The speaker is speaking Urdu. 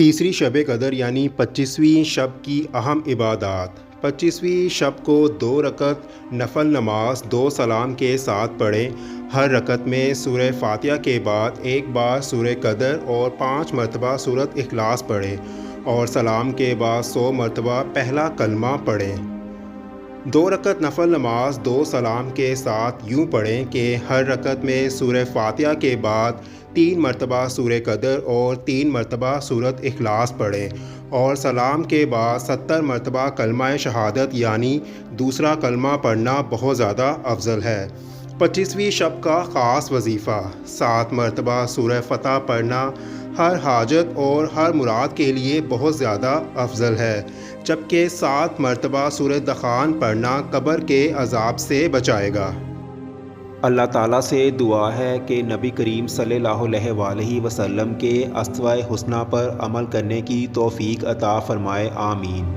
تیسری شب قدر یعنی 25ویں شب کی اہم عبادات۔ 25ویں شب کو 2 رکعت نفل نماز 2 سلام کے ساتھ پڑھیں۔ ہر رکعت میں سورہ فاتحہ کے بعد ایک بار سورہ قدر اور 5 مرتبہ سورۃ اخلاص پڑھیں اور سلام کے بعد 100 مرتبہ پہلا کلمہ پڑھیں۔ 2 رکعت نفل نماز 2 سلام کے ساتھ یوں پڑھیں کہ ہر رکعت میں سورہ فاتحہ کے بعد 3 مرتبہ سورہ قدر اور 3 مرتبہ سورۃ اخلاص پڑھیں اور سلام کے بعد 70 مرتبہ کلمہ شہادت یعنی دوسرا کلمہ پڑھنا بہت زیادہ افضل ہے۔ 25ویں شب کا خاص وظیفہ 7 مرتبہ سورہ فتح پڑھنا ہر حاجت اور ہر مراد کے لیے بہت زیادہ افضل ہے، جبکہ 7 مرتبہ سورہ دخان پڑھنا قبر کے عذاب سے بچائے گا۔ اللہ تعالیٰ سے دعا ہے کہ نبی کریم صلی اللہ علیہ وآلہ وسلم کے اسوۂ حسنہ پر عمل کرنے کی توفیق عطا فرمائے، آمین۔